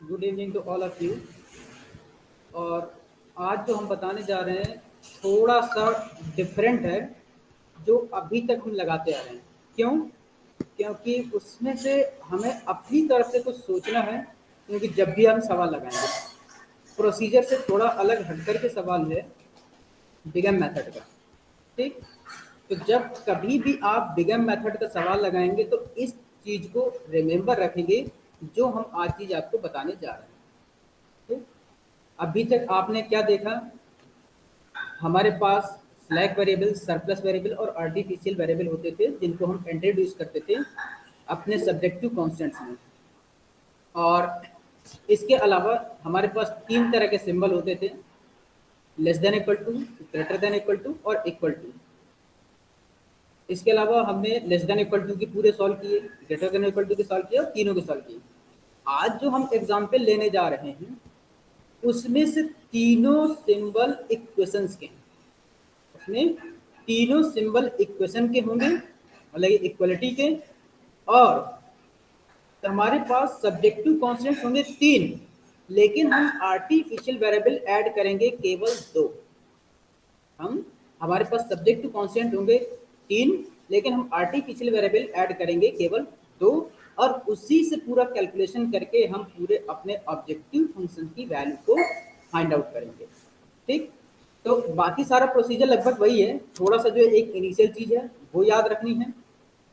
Good evening to all of you. और आज जो हम बताने जा रहे हैं थोड़ा सा डिफरेंट है जो अभी तक हम लगाते आ रहे हैं। क्यों? क्योंकि उसमें से हमें अपनी तरफ से कुछ सोचना है। क्योंकि जब भी हम सवाल लगाएंगे प्रोसीजर से थोड़ा अलग हटकर के सवाल है बिगम मेथड का। ठीक, तो जब कभी भी आप बिगम मेथड का सवाल लगाएंगे तो इस चीज को रिमेंबर रखेंगे जो हम आज चीज आपको बताने जा रहे हैं। ठीक, अभी तक आपने क्या देखा? हमारे पास स्लैक वेरिएबल, सरप्लस वेरिएबल और आर्टिफिशियल वेरिएबल होते थे जिनको हम इंट्रोड्यूस करते थे अपने सब्जेक्टिव कॉन्स्टेंट्स में। और इसके अलावा हमारे पास तीन तरह के सिंबल होते थे, less than equal to, greater than equal to और इक्वल टू। इसके अलावा हमने लेस देन इक्वल टू के पूरे सॉल्व किए, ग्रेटर देन इक्वल टू के सॉल्व किए और तीनों के सॉल्व किए। आज जो हम एग्जाम्पल लेने जा रहे हैं उसमें से तीनों सिंबल इक्वेशंस के हैं। उसमें तीनों सिंबल इक्वेशन के होंगे, मतलब इक्वलिटी के। और हमारे पास सब्जेक्टिव कॉन्स्टेंट्स होंगे तीन, लेकिन हम आर्टिफिशियल वेरिएबल ऐड करेंगे केवल दो। हमारे पास सब्जेक्टिव कॉन्स्टेंट होंगे तीन, लेकिन हम आर्टिफिशियल वेरिएबल ऐड करेंगे केवल दो। और उसी से पूरा कैलकुलेशन करके हम पूरे अपने ऑब्जेक्टिव फंक्शन की वैल्यू को फाइंड आउट करेंगे। ठीक, तो बाकी सारा प्रोसीजर लगभग वही है। थोड़ा सा जो एक इनिशियल चीज है वो याद रखनी है,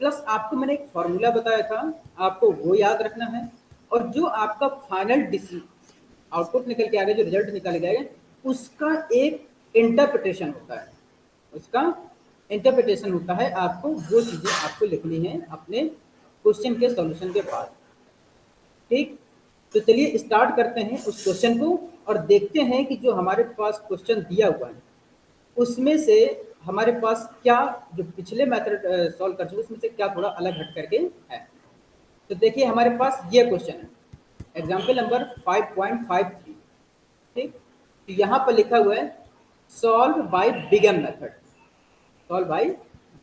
प्लस आपको मैंने एक फॉर्मूला बताया था, आपको वो याद रखना है। और जो आपका फाइनल आउटपुट निकल के आगे जो रिजल्ट निकल के आगे उसका एक इंटरप्रिटेशन होता है, उसका इंटरप्रिटेशन होता है। आपको वो चीज़ें आपको लिखनी है अपने क्वेश्चन के सॉल्यूशन के बाद। ठीक, तो चलिए स्टार्ट करते हैं उस क्वेश्चन को और देखते हैं कि जो हमारे पास क्वेश्चन दिया हुआ है उसमें से हमारे पास क्या जो पिछले मेथड सॉल्व कर चुके उसमें से क्या थोड़ा अलग हट करके है। तो देखिए हमारे पास ये क्वेश्चन है, एग्जाम्पल नंबर 5.53। ठीक, तो यहाँ पर लिखा हुआ है solve by big M method, solve by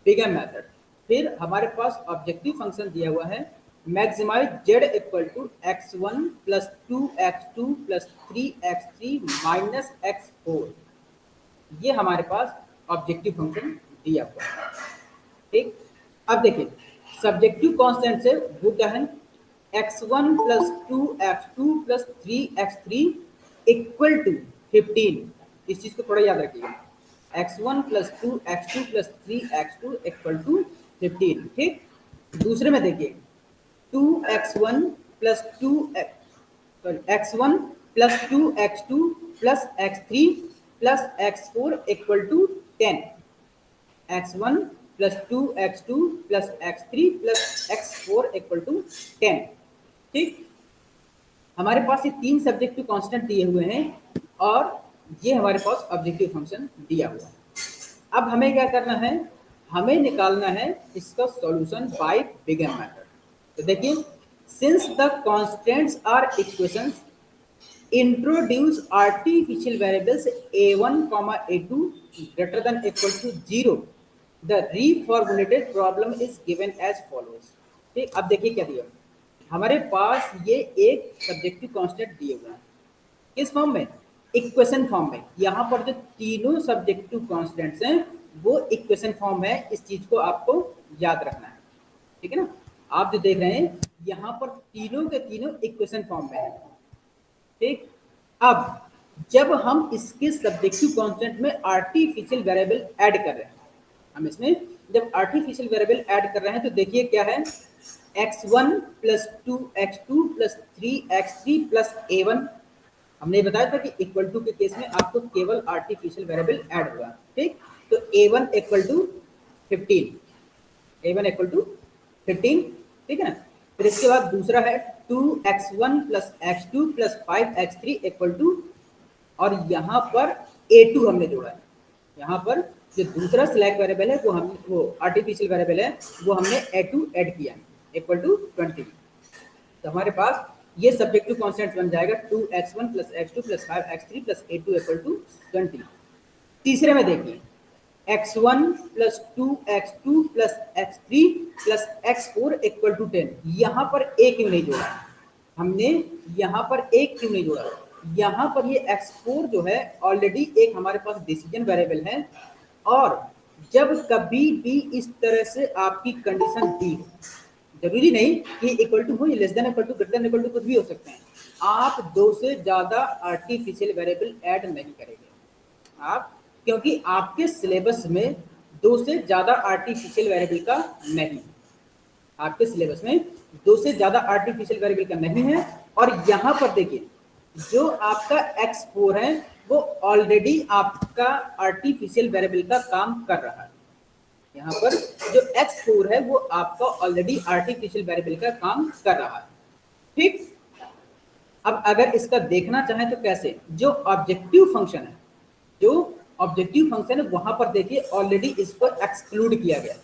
big M method. फिर हमारे पास ऑब्जेक्टिव फंक्शन दिया हुआ है maximise Z equal to x1 plus 2x2 plus 3x3 minus x4। ये हमारे पास ऑब्जेक्टिव फंक्शन दिया हुआ है। ठीक, अब देखिए सब्जेक्टिव कांस्टेंट से वो क्या है, x1 plus 2x2 plus 3x3 equal to 15। इस चीज को थोड़ा याद रखिएगा, x1 plus 2x2 plus 3x2 equal to 15। ठीक, दूसरे में देखिए 2x1 plus 2x1 plus 2x2 plus x3 plus x4 equal to 10। x1 plus 2x2 plus x3 plus x4 equal to 10। ठीक, हमारे पास ये तीन सब्जेक्टिव कांस्टेंट दिए हुए हैं और ये हमारे पास ऑब्जेक्टिव फंक्शन दिया हुआ है। अब हमें क्या करना है, हमें निकालना है इसका सॉल्यूशन बाय बिगम मेथड। तो देखिए since the constants are equations introduce artificial variables a1 comma a2 greater than equal to 0, the reformulated problem is given as follows। ठीक, अब देखिए क्या दिया हमारे पास, ये एक सब्जेक्टिव कांस्टेंट दिए हुए हैं किस फॉर्म में, इक्वेशन फॉर्म में। यहाँ पर जो तीनों सब्जेक्टिव कांस्टेंट्स हैं वो इक्वेशन फॉर्म है, इस चीज को आपको याद रखना है। ठीक है ना, आप जो देख रहे हैं यहाँ पर तीनों के तीनों इक्वेशन फॉर्म में है। ठीक, अब जब हम इसके सब्जेक्टिव कांस्टेंट में आर्टिफिशियल वेरिएबल ऐड कर रहे हैं, हम इसमें जब आर्टिफिशियल वेरिएबल ऐड कर रहे हैं तो देखिए क्या है, x1 plus 2x2 plus 3x3 plus a1। हमने बताया था कि इक्वल टू के केस में आपको केवल आर्टिफिशियल वेरिएबल ऐड होगा। ठीक, तो a1 equal to 15, a1 equal to 15। ठीक है ना, फिर इसके बाद दूसरा है 2x1 plus x2 plus 5x3 equal to, और यहाँ पर a2 हमने जोड़ा है। यहाँ पर जो दूसरा स्लैक वेरिएबल है वो आर्टिफिशियल वेरिएबल है वो हमने a2 ऐड किया इक्वल टू 20। तो हमारे पास ये सब्जेक्टिव कांस्टेंट बन जाएगा 2x1 plus x2 plus 5x3 plus a2 equal to 20। तीसरे में देखिए x1 plus 2x2 plus x3 plus x4 equal to 10। यहाँ पर a क्यों नहीं जोड़ा, हमने यहाँ पर एक क्यों नहीं जोड़ा? यहाँ पर ये x4 जो है ऑलरेडी एक हमारे पास डिसीजन वेरिएबल है, और जब कभी भी इस तरह से आपकी कंडीशन दी हो, जरूरी नहीं कि इक्वल टू हो, less than equal to, greater than equal to कुछ भी हो सकते हैं, आप दो से ज्यादा आर्टिफिशियल वेरिएबल ऐड नहीं करेंगे आप, क्योंकि आपके सिलेबस में दो से ज्यादा आर्टिफिशियल वेरिएबल का नहीं, आपके सिलेबस में दो से ज्यादा आर्टिफिशियल वेरिएबल का नहीं है। और यहाँ पर देखिए जो आपका x4 है वो ऑलरेडी आपका आर्टिफिशियल वेरिएबल का काम कर रहा है। यहाँ पर जो x4 है वो आपका ऑलरेडी आर्टिफिशियल वेरिएबल का काम कर रहा है, ठीक। अब अगर इसका देखना चाहें तो कैसे, जो ऑब्जेक्टिव फंक्शन है, जो ऑब्जेक्टिव फंक्शन है वहां पर देखिए ऑलरेडी इसको एक्सक्लूड किया गया है,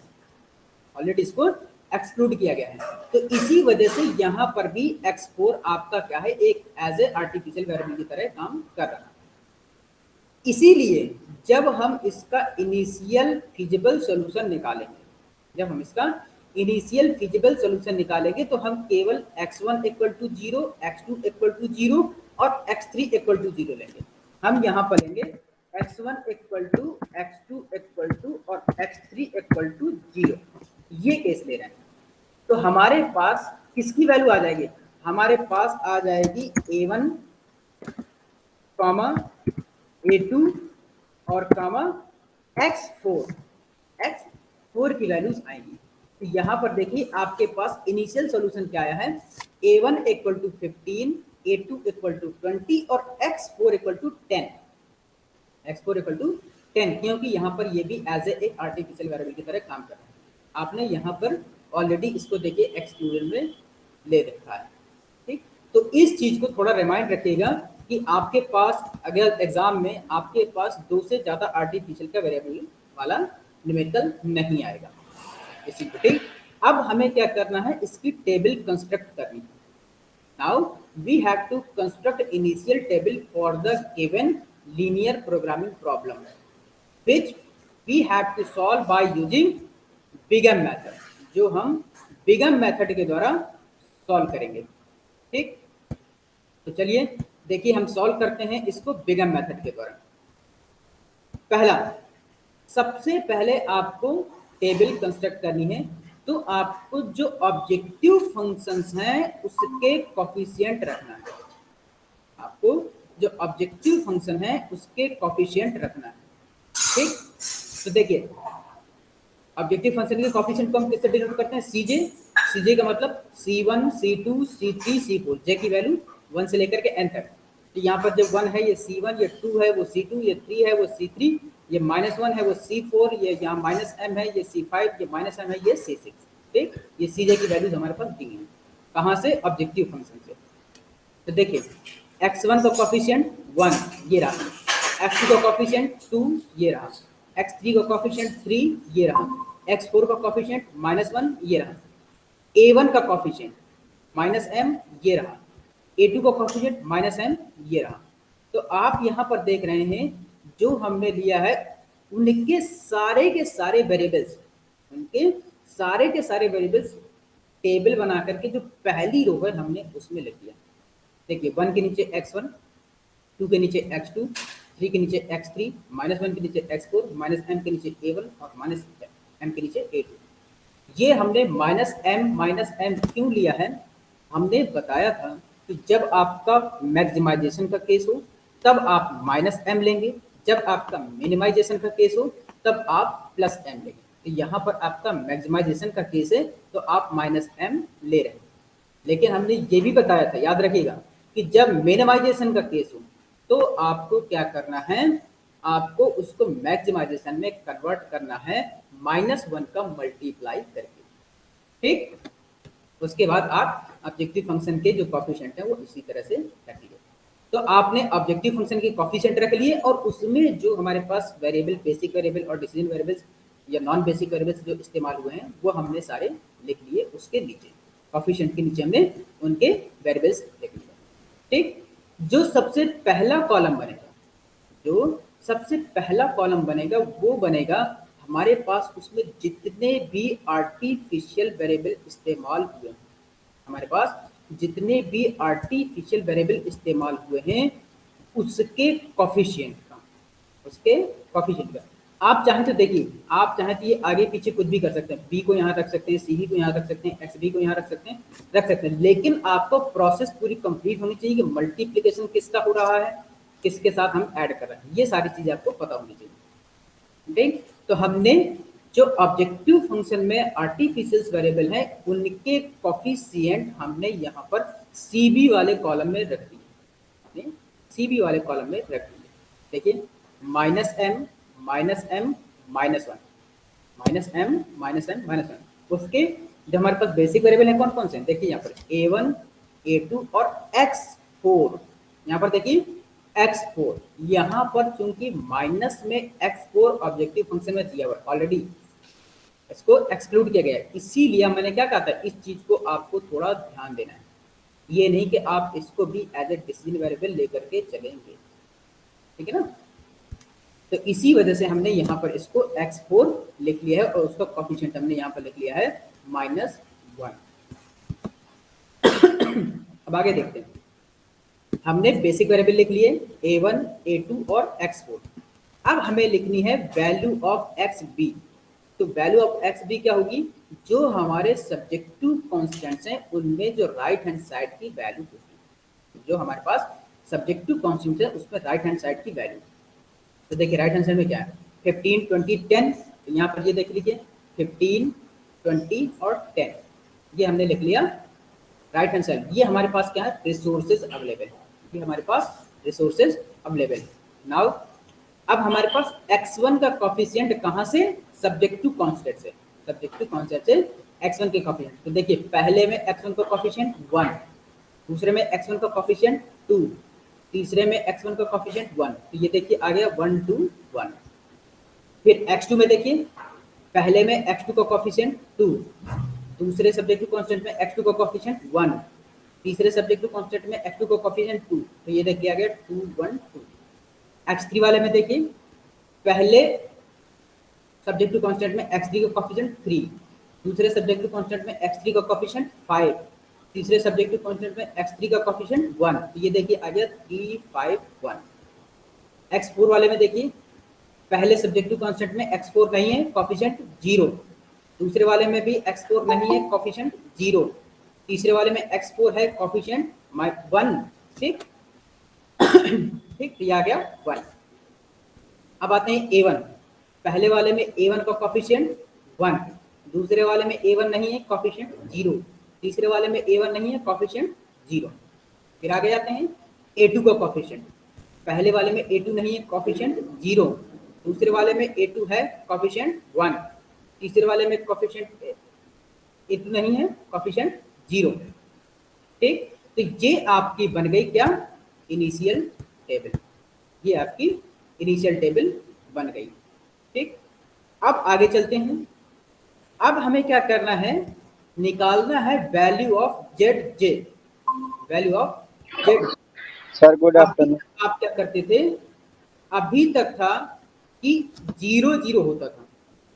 ऑलरेडी इसको एक्सक्लूड किया गया है। तो इसी वजह से यहाँ पर भी x4 आपका क्या है, एक एज ए आर्टिफिशियल वेरिएबल की तरह काम कर रहा है। इसीलिए जब हम इसका इनिशियल फिजिबल सॉल्यूशन निकालेंगे, जब हम इसका इनिशियल फिजिबल सॉल्यूशन निकालेंगे तो हम केवल x1 equal to 0, x2 equal to 0 और x3 इक्वल टू 0 लेंगे। हम यहाँ पर लेंगे x1 equal to, x2 equal to और x3 इक्वल टू 0, ये केस ले रहे हैं। तो हमारे पास किसकी वैल्यू आ जाएगी, हमारे पास आ जाएगी a1 कॉमा a2 और कामा x4 की वैल्यूज आएंगी। तो यहाँ पर देखिए आपके पास इनिशियल सॉल्यूशन क्या आया है, a1 equal to 15, a2 equal to 20 और x4 equal to 10, x4 equal to 10, क्योंकि यहाँ पर ये भी एज ए एक आर्टिफिशियल वेरिएबल की तरह काम कर रहा है। आपने यहाँ पर ऑलरेडी इसको देखिए एक्सक्लूजन में ले रखा है, ठीक। तो इस चीज को थोड़ा रिमाइंड रखिएगा कि आपके पास अगर एग्जाम में आपके पास दो से ज्यादा आर्टिफिशियल का वेरिएबल वाला न्यूमेरिकल नहीं आएगा, इसी को, ठीक। अब हमें क्या करना है, इसकी टेबल कंस्ट्रक्ट करनी है। Now we have to construct initial table for the given linear programming problem which we have to solve by using big M method, जो हम बिगम मेथड के द्वारा सॉल्व करेंगे, ठीक। तो चलिए देखिए हम सॉल्व करते हैं इसको बिगम मेथड के द्वारा। पहला, सबसे पहले आपको टेबल कंस्ट्रक्ट करनी है, तो आपको जो ऑब्जेक्टिव फंक्शंस हैं उसके कोफिशिएंट रखना है, आपको जो ऑब्जेक्टिव फंक्शन है उसके कोफिशिएंट रखना है, ठीक। तो देखिए ऑब्जेक्टिव फंक्शन के कोफिशिएंट को हम किससे डिनोट करते हैं, सीजे, सीजे का मतलब C1, C2, C3, C4, जे की वैल्यू 1 से लेकर के n तक। तो यहाँ पर जब 1 है ये C1, ये 2 है वो C2, ये 3 है वो C3, ये -1 है वो C4, ये यहाँ -m है ये C5, ये -m है ये C6, ठीक। ये सीजे की वैल्यूज हमारे पास दी हैं, कहाँ से, ऑब्जेक्टिव फंक्शन से। तो देखिए x1 का कोफिशिएंट 1 ये रहा, x2 का कोफिशिएंट 2 ये रहा, x3 का कोफिशिएंट 3 ये रहा, x4 का कोफिशिएंट -1 ये रहा, a1 का कोफिशिएंट -m ये रहा, a2 का कोफिशिएंट -m ये रहा। तो आप यहाँ पर देख रहे हैं जो हमने लिया है उनके सारे के सारे वेरिएबल्स, उनके सारे के सारे वेरिएबल्स टेबल बना करके जो पहली रो है हमने उसमें लिख दिया। देखिए 1 के नीचे x1, 2 के नीचे x2, 3 के नीचे x3, -1 के नीचे x4, -m के नीचे a1 और -m के नीचे a2। ये हमने -m क्यों लिया है, हमने बताया था कि जब आपका मैक्सिमाइजेशन का केस हो तब आप -m लेंगे, जब आपका मिनिमाइजेशन का केस हो तब आप +m लेंगे। तो यहाँ पर आपका मैक्सिमाइजेशन का केस है तो आप -m ले रहे हैं। लेकिन हमने ये भी बताया था, याद रखिएगा, कि जब मिनिमाइजेशन का केस हो तो आपको क्या करना है, आपको उसको मैक्सिमाइजेशन में कन्वर्ट करना है -1 का मल्टीप्लाई करके, ठीक। उसके बाद आप ऑब्जेक्टिव फंक्शन के जो कोफिशिएंट है वो इसी तरह से रखिए। तो आपने ऑब्जेक्टिव फंक्शन के कोफिशिएंट रख लिए और उसमें जो हमारे पास वेरिएबल, बेसिक वेरिएबल और डिसीजन वेरिएबल्स या नॉन बेसिक वेरिएबल्स जो इस्तेमाल हुए हैं वो हमने सारे लिख लिए, उसके नीचे कोफिशिएंट के नीचे हमने उनके वेरिएबल्स लिख लिए, ठीक। जो सबसे पहला कॉलम बनेगा, जो सबसे पहला कॉलम बनेगा वो बनेगा हमारे पास उसमें जितने भी आर्टिफिशियल वेरिएबल इस्तेमाल हुए हैं, हमारे पास जितने भी आर्टिफिशियल वेरिएबल इस्तेमाल हुए हैं उसके कॉफिशिएंट का, उसके कॉफिशिएंट का। आप चाहें तो देखिए, आप चाहें तो ये आगे पीछे कुछ भी कर सकते हैं, बी को यहाँ रख सकते हैं, सी बी को यहाँ रख सकते हैं, एक्स बी को यहाँ रख सकते हैं, लेकिन आपको प्रोसेस पूरी कंप्लीट होनी चाहिए कि मल्टीप्लिकेशन किसका हो रहा है, किसके साथ हम ऐड कर रहे हैं, ये सारी चीजें आपको पता होनी चाहिए। ठीक, तो हमने जो ऑब्जेक्टिव फंक्शन में आर्टिफिशियल वेरिएबल है उनके कॉफिशिएंट हमने यहाँ पर सीबी वाले कॉलम में रख दिए, सीबी वाले कॉलम में रख दिए। देखिए minus M minus M minus one, minus M minus M minus one. उसके जो हमारे पास बेसिक वेरिएबल है कौन कौन से हैं, देखिए यहाँ पर a1 a2 और x4। यहाँ पर देखिए x4, यहाँ पर चूंकि माइनस में x4 ऑब्जेक्टिव फंक्शन में दिया हुआ ऑलरेडी, इसको एक्सक्लूड किया गया है, इसीलिए मैंने क्या कहा था, इस चीज को आपको थोड़ा ध्यान देना है। ये नहीं कि आप इसको भी एज ए डिसीजन वेरिएबल लेकर के चलेंगे, ठीक है ना। तो इसी वजह से हमने यहाँ पर इसको x4 लिख लिया है और उसका कोफिशिएंट हमने यहाँ पर लिख लिया है -1। अब आगे देखते हैं, हमने बेसिक वेरिएबल लिख लिए a1 a2 और x4। अब हमें लिखनी है वैल्यू ऑफ xb। तो वैल्यू ऑफ xb क्या होगी, जो हमारे सब्जेक्टिव कॉन्स्टेंट्स हैं उनमें जो राइट हैंड साइड की वैल्यू होगी, जो हमारे पास सब्जेक्टिव कॉन्स्टेंट्स है उसमें राइट हैंड साइड की वैल्यू। तो देखिए राइट हैंड साइड में क्या है, 15 20 10। तो यहाँ पर ये देख लीजिए 15 20 और 10, ये हमने लिख लिया राइट हैंड साइड। ये हमारे पास क्या है, रिसोर्सेज अवेलेबल, ये हमारे पास रिसोर्सेज अवेलेबल। नाउ अब हमारे पास x1 का कॉफिशिएंट कहाँ से, सब्जेक्टिव कांस्टेंट से, सब्जेक्टिव कांस्टेंट से x1 के कॉफिशिएंट। तो देखिए पहले में x1 का कॉफिशिएंट 1, दूसरे में x1 का कॉफिशिएंट 2, तीसरे में x1 का कॉफिशिएंट 1। तो ये देखिए आ गया 1 2 1। फिर x2 में देखिए पहले में x2 का कॉफिशिएंट 2, दूसरे सब्जेक्टिव कांस्टेंट में x2 का कॉफिशिएंट 1, तीसरे सब्जेक्टिव कांस्टेंट में x2 का कॉफिशिएंट 2। तो ये देखिए आ गया 2 1 2। x3 वाले में देखिए पहले सब्जेक्टिव कांस्टेंट में x3 का कॉफिशिएंट 3, दूसरे सब्जेक्टिव कांस्टेंट में x3 का कॉफिशिएंट 5, तीसरे सब्जेक्टिव कांस्टेंट में x3 का कॉफिशिएंट 1। तो ये देखिए आ गया 3 5 1। x4 वाले में देखिए पहले सब्जेक्टिव कांस्टेंट में x4 नहीं है, कॉफिशिएंट 0, दूसरे वाले में भी x4 नहीं है, कॉफिशिएंट 0, तीसरे वाले में x4 है, कॉफिशिएंट 1। ठीक ठीक, ये आ गया 1। अब आते हैं a1, पहले वाले में a1 का कॉफिशिएंट 1, दूसरे वाले में a1 नहीं है, कॉफिशिएंट 0, तीसरे वाले में a1 नहीं है, कॉफिशिएंट 0। फिर आगे जाते हैं a2 का कॉफिशिएंट, पहले वाले में a2 नहीं है, कॉफिशिएंट 0, दूसरे वाले में a2 है, कॉफिशिएंट 1, तीसरे वाले में कॉफिशिएंट a2 नहीं है, कॉफिशिएंट 0। ठीक, तो ये आपकी बन गई क्या, इनिशियल टेबल, ये आपकी इनिशियल टेबल बन गई। ठीक, अब आगे चलते हैं। अब हमें क्या करना है, निकालना है value of Z J, value of Z. Sir good afternoon. आप क्या करते थे, अभी तक था कि 0 0 होता था,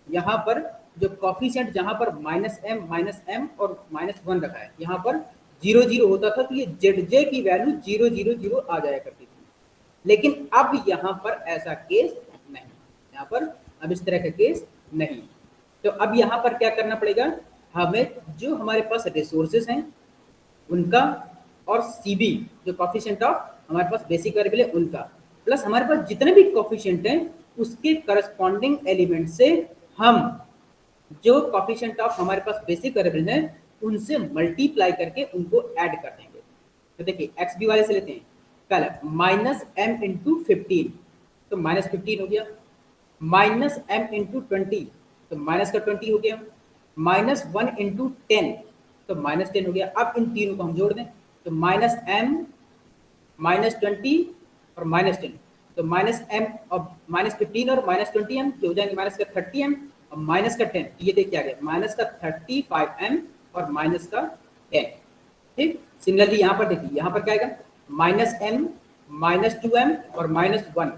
यहाँ पर जो कॉफिशिएंट जहाँ पर -m और -1 रखा है, यहाँ पर 0 0 होता था, तो ये जेड जे की वैल्यू 0 0 0 आ जाया करती थी। लेकिन अब यहाँ पर ऐसा केस नहीं, यहाँ पर अब इस तरह का केस नहीं। तो अब यहाँ पर क्या करना पड़ेगा, हमें जो हमारे पास रिसोर्सेज हैं उनका और सीबी जो कॉफिशिएंट ऑफ हमारे पास बेसिक वेरिएबल है उनका, प्लस हमारे पास जितने भी कॉफिशिएंट हैं उसके करस्पॉन्डिंग एलिमेंट से हम जो कॉफिशिएंट ऑफ हमारे पास बेसिक वेरिएबल है उनसे मल्टीप्लाई करके उनको ऐड कर देंगे। तो देखिए एक्स बी वाले से लेते हैं, पहले -m इंटू 15, तो -15 हो गया, -m इंटू 20, तो माइनस का 20 हो गया, -1 इंटू 10, तो -10 हो गया। अब इन तीनों को हम जोड़ दें, तो -m -20 और -10, तो -m और -15 और -20m हो जाएंगे माइनस का 30m और माइनस का 10, ये देखिए आ गया माइनस का 35m और माइनस का 10। ठीक, सिमिलरली यहाँ पर देखिए, यहाँ पर क्या आएगा -m -2m और -1,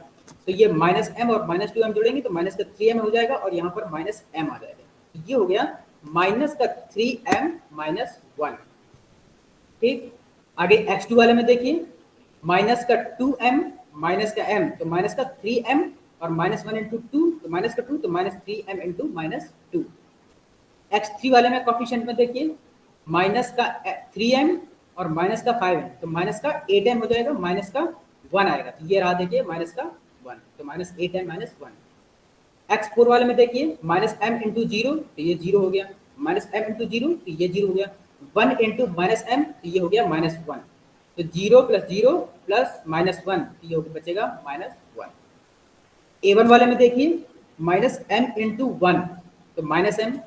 तो ये -m और -2m जोड़ेंगे तो माइनस का 3m हो जाएगा और यहाँ पर -m आ जाएगा, ये हो गया -3m -1। ठीक, आगे x2 वाले में देखिए, माइनस का 2m माइनस का m, तो माइनस का 3m और माइनस 1 इंटू 2 तो माइनस का 2 तो minus 3m into minus 2। x3 वाले में कॉफिशिएंट में देखिए, माइनस का 3m और माइनस का 5m, तो माइनस का 8m हो जाएगा, माइनस का 1 आएगा, तो ये रहा देखिए माइनस का 1, तो माइनस 8m माइनस 1। x4 वाले में देखिए, माइनस m इंटू जीरो तो ये जीरो हो गया, माइनस m इंटू जीरो तो ये जीरो हो गया, 1 इंटू माइनस m तो ये हो गया माइनस 1, तो जीरो प्लस माइनस 1 तो ये बचेगा माइनस 1। A1 वाले में देखिए, माइनस m इंटू 1 तो माइनस m,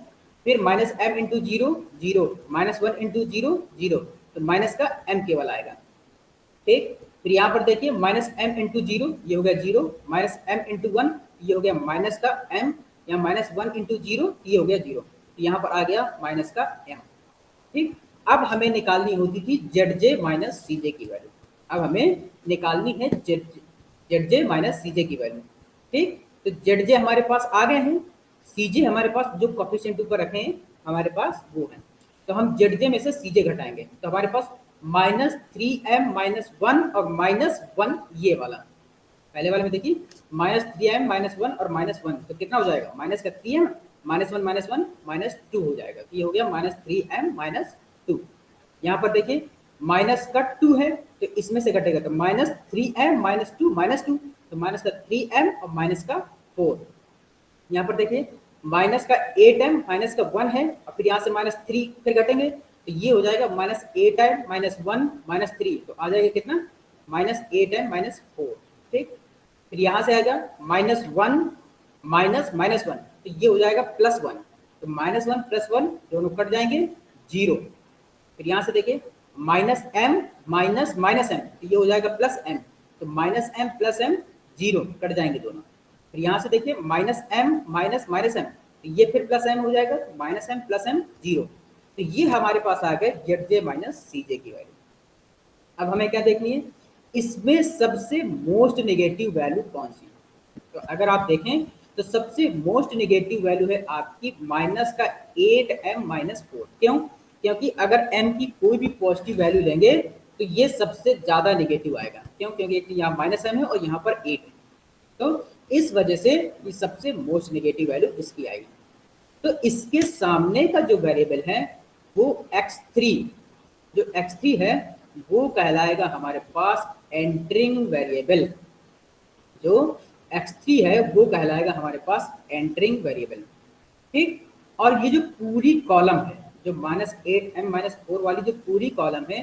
फिर minus m into zero zero, minus 1 into zero zero, तो माइनस का m केवल आएगा। ठीक, फिर यहाँ पर देखिए माइनस m इंटू जीरो ये हो गया जीरो, माइनस m इंटू 1 ये हो गया माइनस का m, या माइनस 1 इंटू जीरो ये हो गया जीरो, तो यहाँ पर आ गया माइनस का m। ठीक, अब हमें निकालनी होती थी ZJ माइनस CJ की वैल्यू, अब हमें निकालनी है ZJ माइनस CJ की वैल्यू। ठीक, तो ZJ हमारे पास आ गए हैं, CJ हमारे पास जो कोफिशिएंट ऊपर रखे हैं हमारे पास वो है, तो हम ZJ में से CJ घटाएंगे, तो हमारे पास माइनस 3m माइनस 1 और माइनस 1 ये वाला, पहले वाले में देखिए माइनस 3m माइनस 1 और माइनस 1, तो कितना हो जाएगा, माइनस का 3m माइनस 1 माइनस 2 हो जाएगा, तो ये हो गया माइनस 3m माइनस 2। यहाँ पर देखिए माइनस का 2 है तो इसमें से घटेगा, तो माइनस 3m माइनस 2 माइनस 2, तो माइनस का 3m और माइनस का 4। यहाँ पर देखिए माइनस का 8m माइनस का 1 है, और फिर यहाँ से माइनस 3 फिर घटेंगे, तो ये हो जाएगा माइनस 8m माइनस 1 माइनस 3, तो आ जाएगा कितना, माइनस 8m माइनस 4। ठीक, फिर यहाँ से आएगा माइनस 1 माइनस माइनस 1, तो ये हो जाएगा प्लस 1, तो माइनस 1 प्लस 1 दोनों कट जाएंगे, जीरो। फिर यहाँ से देखिए minus m minus minus m, तो ये हो जाएगा प्लस m, तो minus m plus m zero, cut जाएंगे दोनों। फिर यहाँ से देखिए minus m minus minus m, तो ये फिर प्लस m हो जाएगा, तो minus m plus m zero, तो ये हमारे पास आ गए ZJ माइनस CJ की वैल्यू। अब हमें क्या देखनी है, इसमें सबसे मोस्ट नेगेटिव वैल्यू कौन सी है, तो अगर आप देखें तो सबसे मोस्ट नेगेटिव वैल्यू है आपकी माइनस का 8m माइनस 4। क्यों, क्योंकि अगर m की कोई भी पॉजिटिव वैल्यू लेंगे तो ये सबसे ज़्यादा नेगेटिव आएगा। क्यों, क्योंकि यहाँ माइनस m है और यहाँ पर 8 है, तो इस वजह से ये सबसे मोस्ट नेगेटिव वैल्यू इसकी आएगी। तो इसके सामने का जो वेरिएबल है वो x3, जो x3 है वो कहलाएगा हमारे पास एंटरिंग वेरिएबल, जो x3 है वो कहलाएगा हमारे पास एंटरिंग वेरिएबल। ठीक, और ये जो पूरी कॉलम है, जो माइनस 8m माइनस 4 वाली जो पूरी कॉलम है,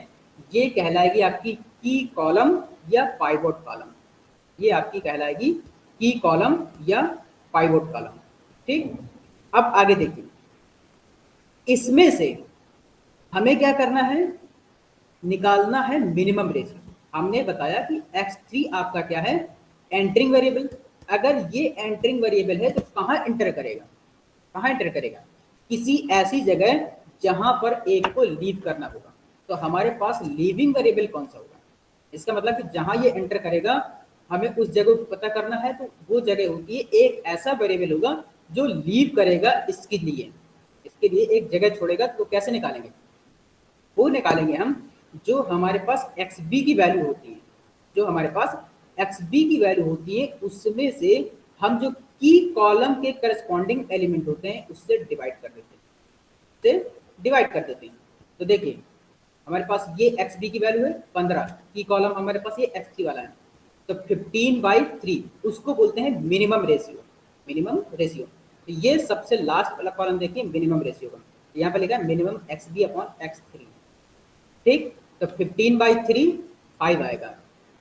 ये कहलाएगी आपकी की कॉलम या पाइवोट कॉलम, ये आपकी कहलाएगी की कॉलम या पाइवोट कॉलम। ठीक, अब आगे देखिए, इसमें से हमें क्या करना है, निकालना है मिनिमम रेशियो। हमने बताया कि x3 आपका क्या है, एंटरिंग वेरिएबल। अगर ये एंटरिंग वेरिएबल है तो कहाँ एंटर करेगा, कहाँ एंटर करेगा, किसी ऐसी जगह जहां पर एक को लीव करना होगा, तो हमारे पास लीविंग वेरिएबल कौन सा होगा, इसका मतलब कि जहां ये एंटर करेगा हमें उस जगह को पता करना है, तो वो जगह होती है एक ऐसा वेरिएबल होगा जो लीव करेगा इसके लिए एक जगह छोड़ेगा, तो कैसे निकालेंगे, वो निकालेंगे हम जो हमारे पास xb की वैल्यू होती है, जो हमारे पास xb की वैल्यू होती है उसमें से हम जो की कॉलम के करस्पॉन्डिंग एलिमेंट होते हैं उससे डिवाइड कर देते हैं, तो देखिए हमारे पास ये xb की वैल्यू है 15, की कॉलम हमारे पास ये x3 वाला है, तो 15/3 उसको बोलते हैं मिनिमम रेशियो। तो ये सबसे लास्ट वाला कॉलम देखिए मिनिमम रेशियो का, यहाँ पर लिखा है मिनिमम xb अपॉन x3। ठीक, तो 15/3 5 आएगा,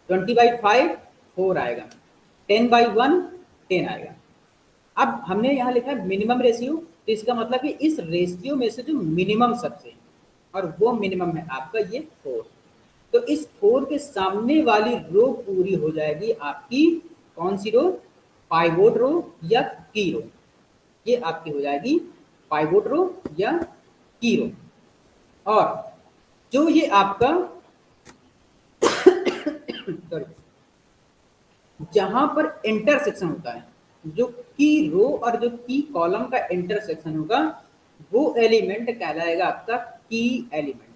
20/5 4 आएगा, 10/1 10 आएगा। अब हमने यहाँ लिखा है मिनिमम रेशियो, तो इसका मतलब कि इस रेशियो में से जो मिनिमम सबसे, और वो मिनिमम है आपका ये 4, तो इस 4 के सामने वाली रो पूरी हो जाएगी आपकी कौन सी रो, पाइवोट रो या की रो, ये आपकी हो जाएगी पाइवोट रो या की रो। और जो ये आपका सॉरी, जहां पर इंटरसेक्शन होता है, जो की रो और जो की कॉलम का इंटरसेक्शन होगा वो एलिमेंट कहलाएगा आपका की एलिमेंट।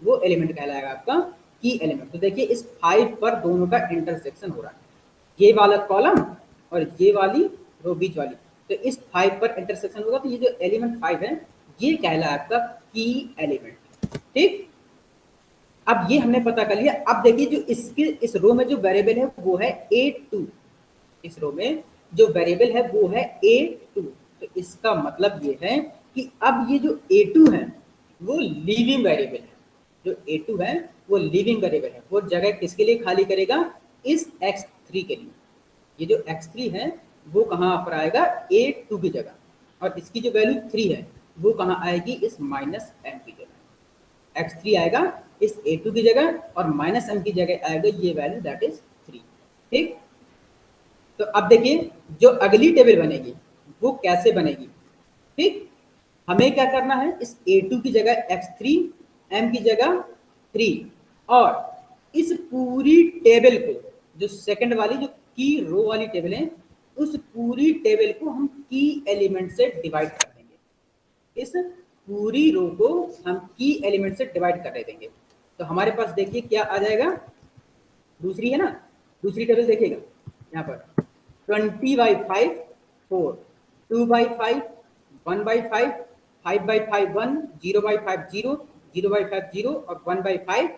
वो एलिमेंट कहलाएगा आपका की एलिमेंट। तो देखिए इस 5 पर दोनों का इंटरसेक्शन हो रहा है, ये वाला कॉलम और ये वाली रो बीच वाली, तो इस 5 पर इंटरसेक्शन होगा, तो ये जो एलिमेंट 5 है ये कहलाएगा आपका की एलिमेंट। ठीक, अब ये हमने पता कर लिया। अब देखिए जो इसके इस रो में जो वेरिएबल है वो है A2, इस रो में जो वेरिएबल है वो है A2। तो इसका मतलब ये है कि अब ये जो A2 है वो लीविंग वेरिएबल है, जो A2 है वो लीविंग वेरिएबल है, वो जगह किसके लिए खाली करेगा, इस x3 के लिए। ये जो x3 है वो कहाँ पर आएगा, A2 की जगह, और इसकी जो वैल्यू 3 है वो कहाँ आएगी, इस -m की जगह। x3 आएगा इस A2 की जगह और -m की जगह आएगा ये वैल्यू दैट इज 3। ठीक, तो अब देखिए जो अगली टेबल बनेगी वो कैसे बनेगी। ठीक, हमें क्या करना है, इस A2 की जगह x3, m की जगह 3, और इस पूरी टेबल को, जो सेकंड वाली जो की रो वाली टेबल है, उस पूरी टेबल को हम की एलिमेंट से डिवाइड कर देंगे। इस पूरी रो को हम की एलिमेंट से डिवाइड कर देंगे। तो हमारे पास देखिए क्या आ जाएगा, दूसरी है ना, दूसरी टेबल देखिएगा यहाँ पर 20/5 4, 2/5 1/5, 5/5 1, 0/5 0, 0/5 0 और 1/5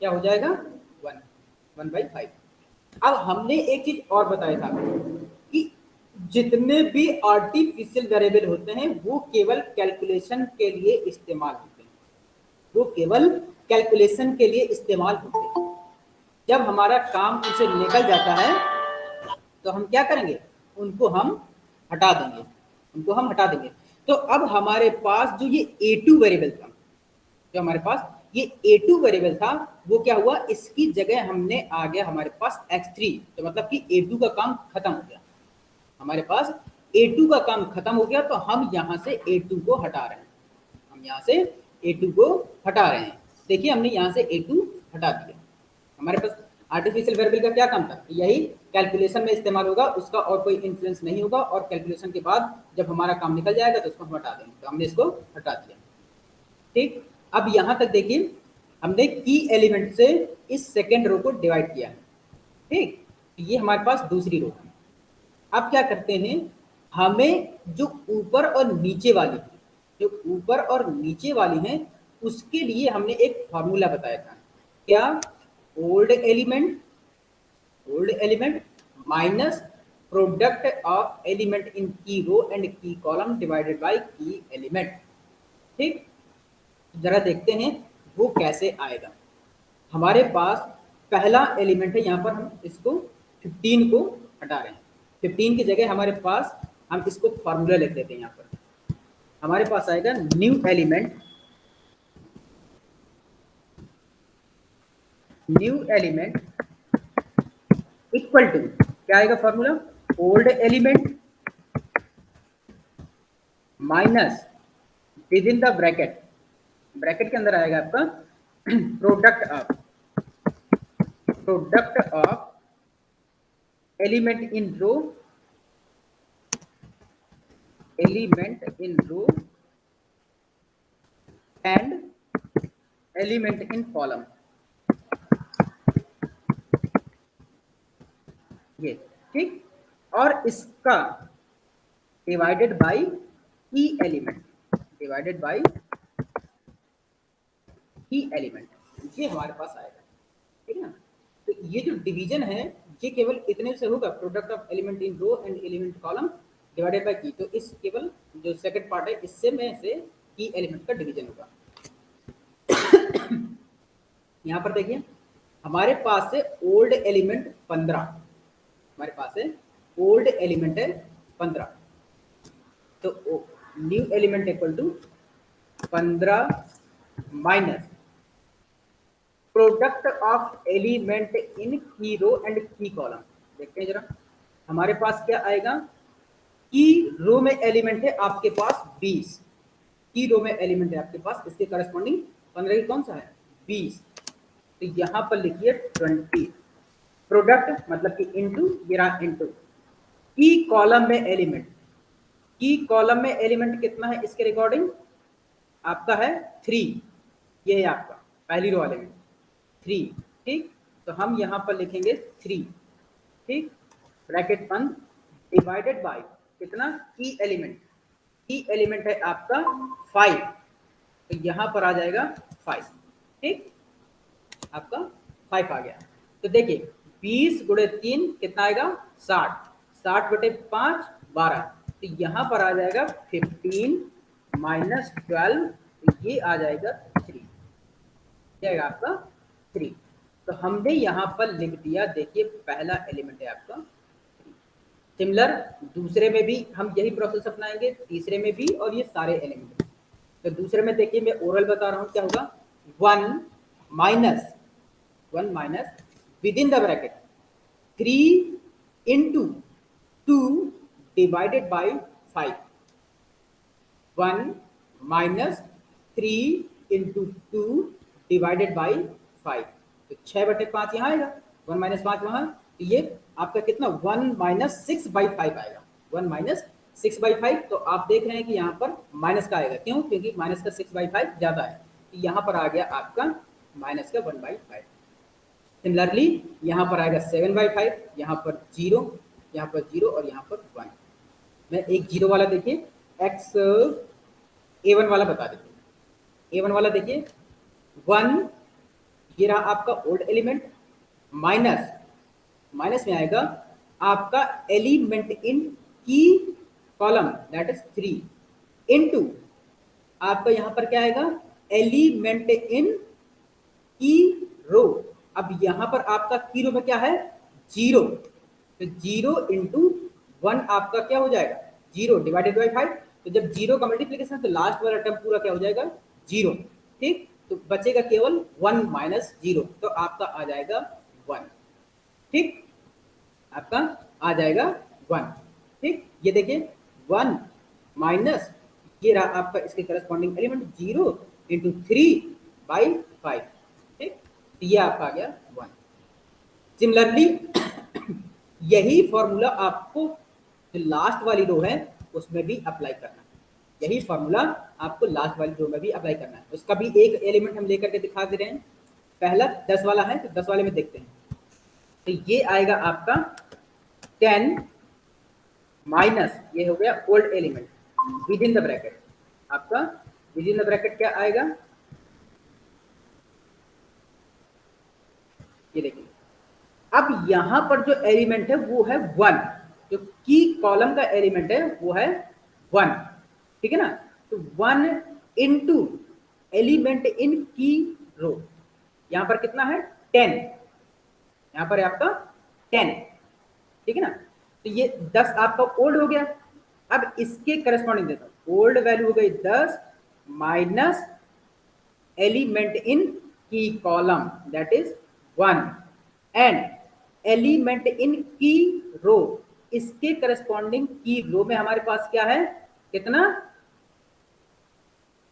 क्या हो जाएगा 1, 1/5। अब हमने एक चीज और बताया था कि जितने भी आर्टिफिशियल वेरिएबल होते हैं वो केवल कैलकुलेशन के लिए इस्तेमाल होते हैं, वो केवल कैलकुलेशन के लिए इस्तेमाल होते हैं। जब हमारा काम उनसे निकल जाता है तो हम क्या करेंगे, उनको हम हटा देंगे, उनको हम हटा देंगे। तो अब हमारे पास जो ये A2 वेरिएबल था, जो हमारे पास ये A2 वेरिएबल था वो क्या हुआ, इसकी जगह हमने आ गया हमारे पास x3, तो मतलब कि A2 का काम खत्म हो गया, हमारे पास A2 का काम खत्म हो गया। तो हम यहाँ से A2 को हटा रहे हैं, हम यहाँ से A2 को हटा रहे हैं। देखिए हमने यहाँ से A2 हटा दिया। हमारे पास आर्टिफिशियल वेरिएबल का क्या काम था, यही कैलकुलेशन में इस्तेमाल होगा, उसका और कोई इन्फ्लुएंस नहीं होगा, और कैलकुलेशन के बाद जब हमारा काम निकल जाएगा तो उसको हम हटा देंगे। तो हमने इसको हटा दिया। ठीक, अब यहाँ तक देखिए हमने की एलिमेंट से इस सेकेंड रो को डिवाइड किया है। ठीक, ये हमारे पास दूसरी रो है। अब क्या करते हैं, हमें जो ऊपर और नीचे वाली, जो ऊपर और नीचे वाली हैं उसके लिए हमने एक फॉर्मूला बताया था, क्या, old element minus product of element in key row and की column divided by key element. ठीक, जरा देखते हैं वो कैसे आएगा। हमारे पास पहला एलिमेंट है, यहाँ पर हम इसको 15 को हटा रहे हैं, 15 की जगह हमारे पास हम इसको फॉर्मूला लिख देते हैं। यहाँ पर हमारे पास आएगा न्यू एलिमेंट इक्वल टू, क्या आएगा formula, old element minus within the bracket, bracket के अंदर आएगा आपका product of element in row and element in column, ये ठीक, और इसका divided by key element, divided by key element, ये हमारे पास आएगा। ठीक है ना, तो ये जो डिवीजन है ये केवल इतने से होगा, product of element in row and element column divided by key, तो इस केवल जो सेकंड पार्ट है इससे में से की एलिमेंट का डिवीजन होगा। यहाँ पर देखिए हमारे पास है ओल्ड एलिमेंट 15, हमारे पास है ओल्ड एलिमेंट है 15, तो new element equal to 15 minus product of element in key row and की कॉलम। देखते हैं जरा, हमारे पास क्या आएगा, की रो में एलिमेंट है आपके पास 20, की रो में एलिमेंट है आपके पास, इसके करस्पॉन्डिंग 15 की कौन सा है 20, तो यहां पर लिखिए 20, प्रोडक्ट मतलब कि इनटू, ये रहा इनटू, की कॉलम में एलिमेंट, की कॉलम में एलिमेंट कितना है इसके रिकॉर्डिंग आपका है 3, ये है आपका पहली रो वाले में 3, ठीक। तो हम यहाँ पर लिखेंगे 3, ठीक, ब्रैकेट बंद, डिवाइडेड बाय कितना, की एलिमेंट है आपका 5, तो यहाँ पर आ जाएगा 5, ठीक, आपका 5 आ गया। तो देखिए 20 गुणे 3 कितना आएगा 60, 60 बटे 5 12, तो यहाँ पर आ जाएगा 15 माइनस 12, तो ये आ जाएगा 3, ये आएगा आपका 3। तो हमने यहाँ पर लिख दिया, देखिए पहला एलिमेंट है आपका 3। सिमिलर दूसरे में भी हम यही प्रोसेस अपनाएंगे, तीसरे में भी, और ये सारे एलिमेंट। तो दूसरे में देखिए मैं ओरल बता रहा हूँ क्या होगा, 1 minus within the bracket 3 into 2 divided by 5, 1 minus 3 into 2 divided by 5, तो 6 बटे 5 यहाँ आएगा, 1 माइनस 5 वहाँ, तो ये आपका कितना 1 माइनस 6 बाई 5 आएगा, 1 माइनस 6 बाई 5। तो आप देख रहे हैं कि यहाँ पर माइनस का आएगा, क्यों, क्योंकि माइनस का 6 बाई 5 ज़्यादा है, तो यहाँ पर आ गया आपका माइनस का 1 बाई 5। सिमिलरली यहाँ पर आएगा 7 बाई 5, यहाँ पर 0, यहाँ पर 0 और यहाँ पर 1। मैं एक 0 वाला देखिए, एक्स A1 वाला बता देते, A1 वाला देखिए 1, ये रहा आपका ओल्ड एलिमेंट, माइनस में आएगा आपका एलिमेंट इन की कॉलम दैट इज 3 इनटू आपका यहाँ पर क्या आएगा एलिमेंट इन की रो। अब यहाँ पर आपका की रो में क्या है 0, तो 0 इंटू 1 आपका क्या हो जाएगा 0 डिवाइडेड बाई 5, तो जब 0 का मल्टीप्लीकेशन तो लास्ट वाला टर्म पूरा क्या हो जाएगा 0, ठीक, तो बचेगा केवल 1 माइनस 0, तो आपका आ जाएगा 1, ठीक, आपका आ जाएगा 1, ठीक। ये देखिए 1 माइनस ये रहा आपका इसके करस्पॉन्डिंग एलिमेंट 0 इंटू 3 बाई 5, ठीक, तो ये आपका आ गया 1। सिमिलरली यही फॉर्मूला आपको जो लास्ट वाली रो है उसमें भी अप्लाई करना है, यही फॉर्मूला आपको लास्ट वाली रो में भी अप्लाई करना है। उसका भी एक एलिमेंट हम लेकर के दिखा दे रहे हैं, पहला 10 वाला है, तो 10 वाले में देखते हैं, तो ये आएगा आपका 10 माइनस ये हो गया old element with in the bracket, आपका विद इन द ब्रैकेट क्या आएगा, ये देखिए अब यहां पर जो एलिमेंट है वो है 1, जो की कॉलम का एलिमेंट है वो है 1, ठीक है ना, तो 1 इंटू एलिमेंट इन की रो, यहां पर कितना है 10, यहां पर है आपका 10, ठीक है ना, तो ये 10 आपका ओल्ड हो गया। अब इसके करस्पॉन्डिंग देता हूं, ओल्ड वैल्यू हो गई 10 माइनस एलिमेंट इन की column that is 1 and element in key रो, इसके करस्पॉन्डिंग की रो में हमारे पास क्या है कितना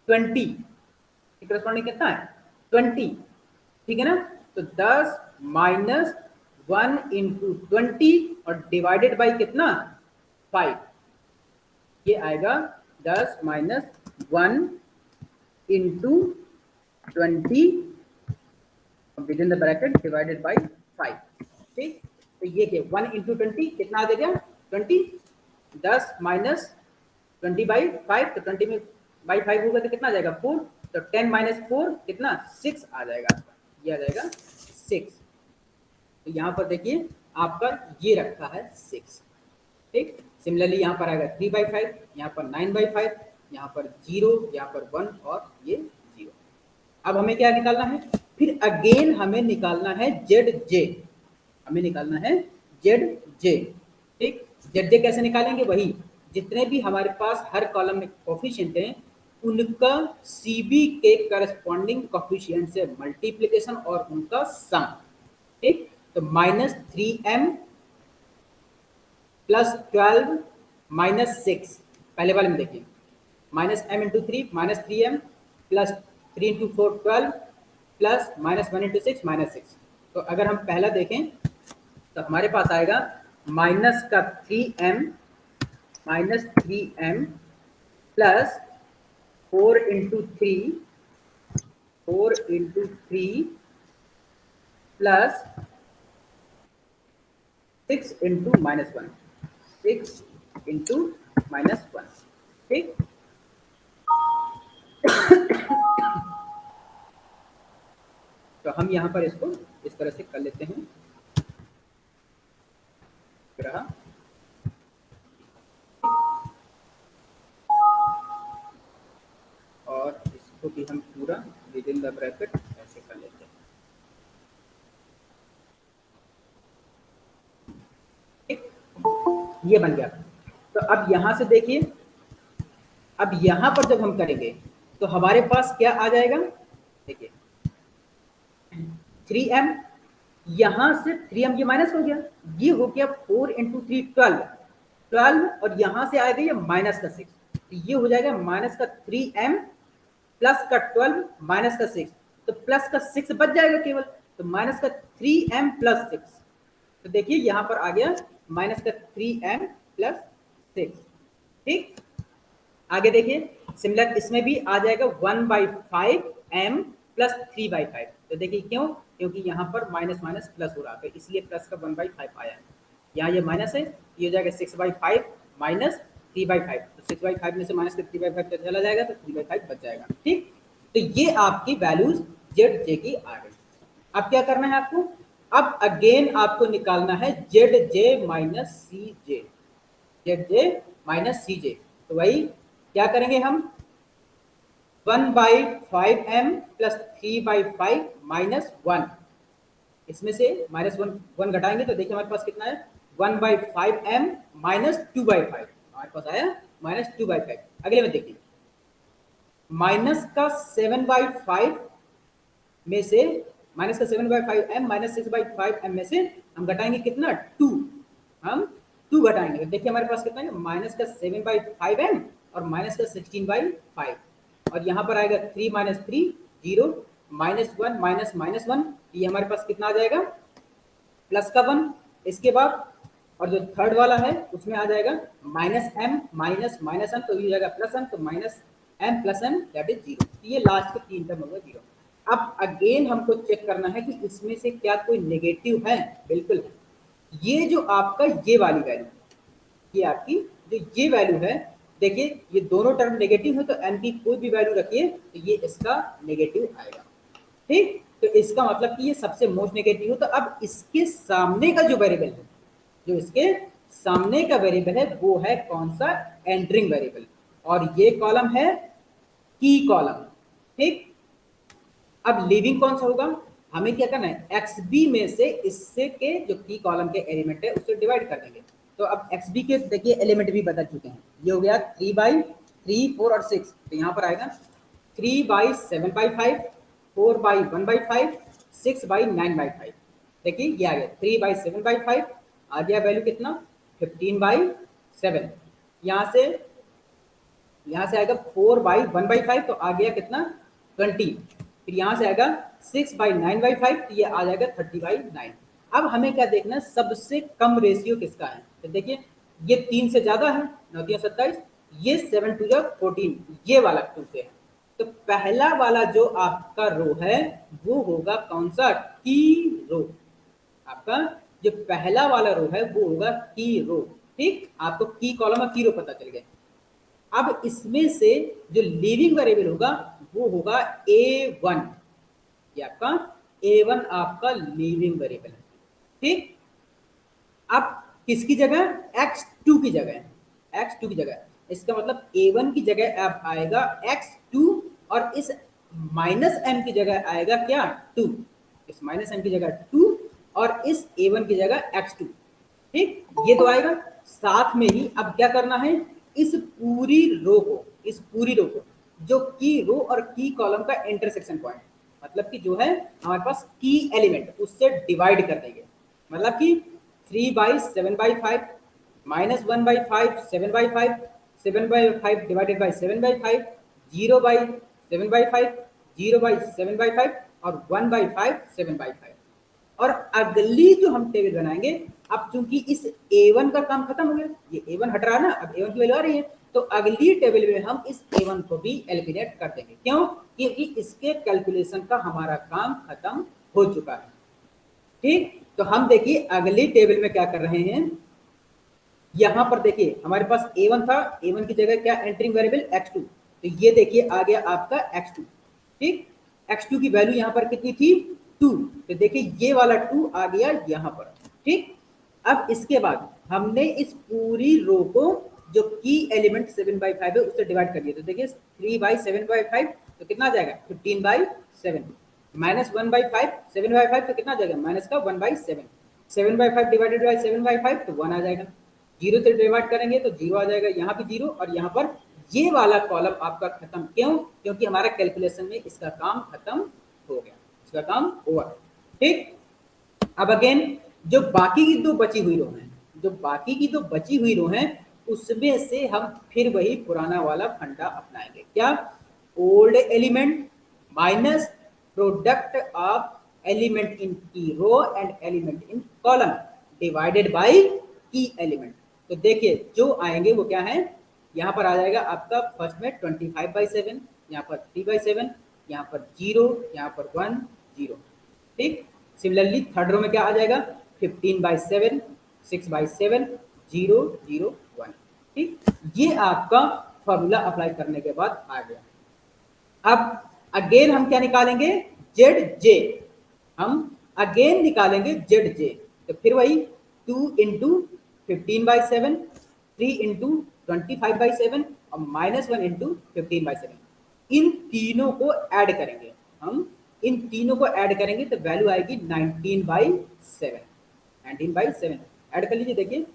20, करस्पॉन्डिंग कितना है 20, ठीक है ना, तो 10 माइनस 1 इंटू 20 और डिवाइडेड बाई कितना 5, ये आएगा 10 minus 1 into 20 with in the bracket divided by 5, ठीक, तो ये क्या 1 इंटू 20 कितना आ जाएगा 20, 10 माइनस 20 बाई 5, तो 20 में बाई 5 होगा तो कितना आ जाएगा 4, तो 10 माइनस 4 कितना 6 आ जाएगा आपका, ये आ जाएगा 6। तो यहाँ पर देखिए आपका ये रखा है 6, ठीक। सिमिलरली यहाँ पर आएगा 3 बाई 5, यहाँ पर 9 बाई 5, यहाँ पर 0, यहाँ पर 1 और ये 0। अब हमें क्या निकालना है, फिर अगेन हमें निकालना है ZJ, हमें निकालना है ZJ, ठीक। ZJ कैसे निकालेंगे, वही जितने भी हमारे पास हर कॉलम में कोफिशिएंट हैं उनका CB के करस्पॉन्डिंग कोफिशिएंट से मल्टीप्लिकेशन और उनका सम, ठीक। तो -3m प्लस 12 माइनस 6, पहले वाले में देखिए -m into 3 -3m plus 3 into 4 12 plus -1 into 6 -6। तो अगर हम पहला देखें तो हमारे पास आएगा माइनस का 3m plus 4 into 3 4 into 3 plus 6 into -1, 6 into -1, ठीक। तो हम यहाँ पर इसको इस तरह से कर लेते हैं, रहा। और इसको भी हम पूरा विद इन द ब्रैकेट ऐसे कर लेते हैं, ठीक। ये बन गया। तो अब यहाँ से देखिए, अब यहाँ पर जब हम करेंगे तो हमारे पास क्या आ जाएगा, देखिए 3m, यहाँ से 3m ये माइनस हो गया, ये हो गया 4 इंटू 3 12, और यहाँ से आएगा ये माइनस का 6, तो ये हो जाएगा माइनस का 3m प्लस का 12 माइनस का 6, तो प्लस का 6 बच जाएगा केवल, तो माइनस का 3m प्लस 6, तो देखिए यहाँ पर आ गया माइनस का 3m प्लस 6, ठीक। आगे देखिए सिमिलर इसमें भी आ जाएगा 1/5m प्लस 3/5, तो देखिए क्यों, क्योंकि यहाँ पर माइनस माइनस प्लस हो रहा है, इसलिए प्लस का 1/5 आया है। यहाँ ये माइनस है, ये हो जाएगा 6/5 माइनस 3/5, तो 6/5 में से माइनस का 3/5 चला जाएगा, तो 3/5 बच जाएगा, ठीक। तो ये आपकी वैल्यूज जेड जे की आ गई। अब क्या करना है आपको, अब अगेन आपको निकालना है जेड जे माइनस सी जे, जेड जे माइनस सी जे, तो वही क्या करेंगे हम, 1/5m प्लस 3/5 माइनस 1, इसमें से -1 घटाएंगे तो देखिए हमारे पास कितना है, 1/5m माइनस 2/5, हमारे पास आया -2/5। अगले में देखिए माइनस का 7/5 में से, माइनस का 7/5m माइनस 6/5m में से हम घटाएंगे कितना, 2, हम 2 घटाएंगे, तो देखिए हमारे पास कितना है, माइनस का 7/5m और माइनस का 16/5, और यहाँ पर आएगा 3 माइनस 3 0, -1 माइनस -1, ये हमारे पास कितना आ जाएगा, प्लस का 1, इसके बाद और जो थर्ड वाला है उसमें आ जाएगा -m माइनस -m, तो ये हो जाएगा +m, तो -m plus m that is 0, ये लास्ट के 3 टर्म होगा 0। अब अगेन हमको चेक करना है कि इसमें से क्या कोई नेगेटिव है, बिल्कुल है, ये जो आपका ये वाली वैल्यू, ये आपकी जो ये वैल्यू है, देखिए ये दोनों टर्म नेगेटिव है, तो m की कोई भी वैल्यू रखिए तो ये इसका नेगेटिव आएगा, ठीक। तो इसका मतलब कि ये सबसे मोस्ट नेगेटिव हो, तो अब इसके सामने का जो वेरिएबल है, जो इसके सामने का वेरिएबल है वो है कौन सा, एंटरिंग वेरिएबल, और ये कॉलम है की कॉलम, ठीक। अब लीविंग कौन सा होगा, हमें क्या करना है, एक्स बी में से इससे के जो की कॉलम के एलिमेंट है उससे डिवाइड कर देंगे, तो अब एक्स बी के देखिए एलिमेंट भी बदल चुके हैं, ये हो गया 3/3 4 और 6, तो यहाँ पर आएगा 3/7/5 4/1/5 6/9/5, देखिए ये आ गया 3/7/5, आ गया वैल्यू कितना 15/7, यहाँ से आएगा 4/1/5, तो आ गया कितना 20, फिर यहाँ से आएगा 6/9/5, तो ये आ जाएगा 30/9। अब हमें क्या देखना है, सबसे कम रेशियो किसका है, तो देखिए ये 3 से ज्यादा है, 9 3 27, ये 7 2 14, ये वाला 2 से है, तो पहला वाला जो आपका रो है वो होगा कौन सा, की रो, आपका जो पहला वाला रो है वो होगा की रो, ठीक। आपको की कॉलम और की रो पता चल गया। अब इसमें से जो लीविंग वेरिएबल होगा वो होगा a1, ये आपका a1 आपका लीविंग वेरिएबल है, ठीक। अब किसकी जगह, x2 की जगह, x2 की जगह, इसका मतलब a1 की जगह अब आएगा x2, और इस -m की जगह आएगा क्या 2, इस -m की जगह 2, और इस a1 की जगह x2, ठीक, ये तो आएगा। साथ में ही अब क्या करना है, इस पूरी रो को जो की रो और की कॉलम का इंटरसेक्शन पॉइंट, मतलब कि जो है हमारे पास की एलिमेंट उससे डिवाइड कर देंगे, मतलब कि 3/7/5 -1/5 7/5 7/5 डिवाइडेड बाई 7/5 0/7/5 0/7/5 और 1/5 7/5। और अगली जो हम टेबल बनाएंगे, अब चूंकि इस a1 का काम खत्म हो गया, ये a1 हट रहा है ना, अब a1 की वैल्यू आ रही है, तो अगली टेबल में हम इस A1 को भी एलिमिनेट कर देंगे। क्यों? क्योंकि इसके कैलकुलेशन का हमारा काम खत्म हो चुका है। ठीक, तो हम देखिए अगली टेबल में क्या कर रहे हैं। यहां पर देखिए हमारे पास A1 था, A1 की जगह क्या एंटरिंग वेरिएबल x2, तो ये देखिए आ गया आपका x2। ठीक, x2 की वैल्यू यहां पर कितनी थी 2, तो देखिए ये वाला 2 आ गया यहां पर। ठीक, अब इसके बाद हमने इस पूरी रो को जो की एलिमेंट 7/5 है उससे डिवाइड कर दिया, तो देखिए 3/7/5 तो कितना आ जाएगा 15/7, माइनस 1/5 7/5 तो कितना आ जाएगा माइनस का 1/7, 7/5 डिवाइडेड बाई 7/5 तो 1 आ जाएगा। जीरो से डिवाइड करेंगे तो जीरो आ जाएगा, यहाँ भी जीरो और यहाँ पर ये वाला कॉलम आपका खत्म। क्यों? क्योंकि हमारा कैलकुलेशन में इसका काम खत्म हो गया, इसका काम ओवर। ठीक, अब अगेन जो बाकी की दो बची हुई रो हैं, जो बाकी की दो बची हुई रो हैं उसमें से हम फिर वही पुराना वाला फंडा अपनाएंगे। क्या? Old element minus product of element in key row and element in column divided by key element. तो देखिए जो आएंगे वो क्या है, यहाँ पर आ जाएगा आपका फर्स्ट में 25/7, यहाँ पर 3/7, यहाँ पर 0, यहाँ पर 1 0। ठीक, सिमिलरली थर्ड रो में क्या आ जाएगा 15/7, 6/7, 0 0 1। ठीक, ये आपका फॉर्मूला अप्लाई करने के बाद आ गया। अब अगेन हम क्या निकालेंगे जेड जे, हम अगेन निकालेंगे जेड जे, तो फिर वही 2 इंटू 15/7, 3 इंटू 25/7 और -1 इंटू 15/7, इन तीनों को ऐड करेंगे। हम इन तीनों को ऐड करेंगे तो वैल्यू आएगी 19/7, 19/7 ऐड कर लीजिए देखिए।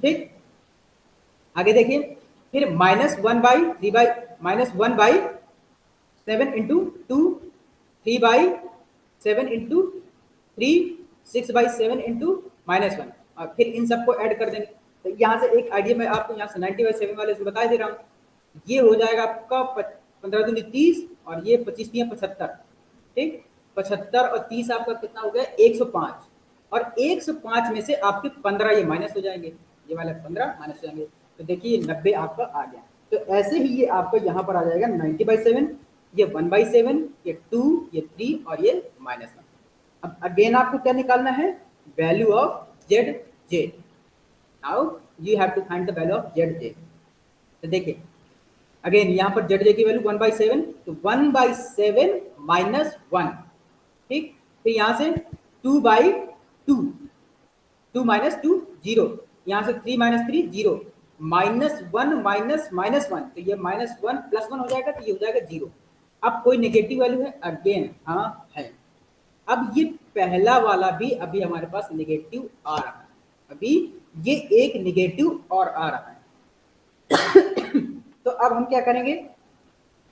ठीक, आगे देखिए फिर -1/7 इंटू 2, 3/7 इंटू 3, 6/7 इंटू -1 और फिर इन सबको ऐड कर देंगे। तो यहाँ से एक आइडिया मैं आपको यहाँ से 90/7 वाले से बता दे रहा हूँ, ये हो जाएगा आपका 15 दूनी 30 और ये 25 दिया 75। ठीक, 75 और 30 आपका कितना हो गया 105, और 105 में से आपके 15 ये माइनस हो जाएंगे, ये वाला 15 माइनस हो जाएंगे, तो देखिए 90 आपका आ गया। तो ऐसे ही ये आपका यहाँ पर आ जाएगा 90/7, ये 1/7, ये 2, ये 3 और ये -1। अब अगेन आपको क्या निकालना है value of Z J. Now you have to find the value of Z J. तो देखिए अगेन यहाँ पर जेड जे की वैल्यू 1/7, तो 1/7 -1। ठीक, फिर यहाँ से 2/2, 2 - 2 0, यहाँ से 3 - 3 0, -1 -1, तो ये -1 +1 हो जाएगा, तो ये हो जाएगा 0। अब कोई नेगेटिव वैल्यू है अगेन? हाँ है। अब ये पहला वाला भी अभी हमारे पास नेगेटिव आ रहा है, अभी ये एक नेगेटिव और आ रहा है। तो अब हम क्या करेंगे,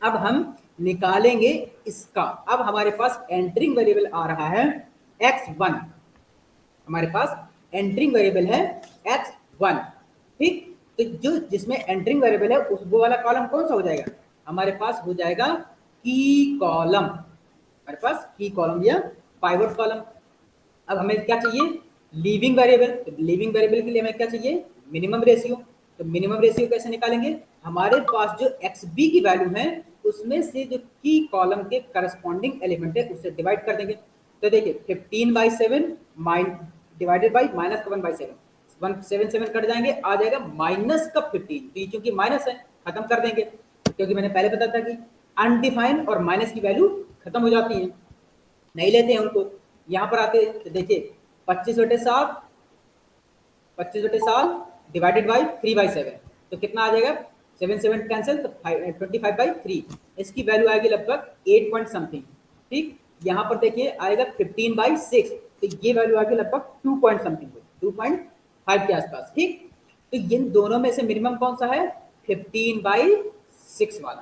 अब हम निकालेंगे इसका। अब हमारे पास एंटरिंग वेरिएबल आ रहा है x1, हमारे पास एंटरिंग वेरिएबल है x1। ठीक, तो जो जिसमें एंटरिंग वेरिएबल है उस वो वाला कॉलम कौन सा हो जाएगा, हमारे पास हो जाएगा की कॉलम, हमारे पास की कॉलम या पाइवट कॉलम। अब हमें क्या चाहिए लीविंग वेरिएबल, तो लीविंग वेरिएबल के लिए हमें क्या चाहिए मिनिमम रेशियो। तो मिनिमम रेशियो कैसे निकालेंगे, हमारे पास जो xb की वैल्यू है उसमें से जो की कॉलम के करस्पॉन्डिंग एलिमेंट है उससे डिवाइड कर देंगे। तो देखिए 15/7 डिवाइडेड बाई -1/7, 7 7 कट जाएंगे, आ जाएगा -15, तो चूंकि माइनस है खत्म कर देंगे, क्योंकि मैंने पहले बताया था कि अनडिफाइंड और माइनस की वैल्यू खत्म हो जाती है, नहीं लेते हैं उनको। यहाँ पर आते तो देखिए 25/7, 25/7 डिवाइडेड बाई 3/7, तो कितना आ जाएगा 7 7 कैंसिल, तो 25/3, इसकी वैल्यू आएगी लगभग 8 पॉइंट समथिंग। ठीक, यहाँ पर देखिए आएगा 15/6, तो ये वैल्यू आएगी लगभग 2 पॉइंट समथिंग, 2.5 के आसपास। ठीक, तो इन दोनों में से मिनिमम कौन सा है 15/6 वाला।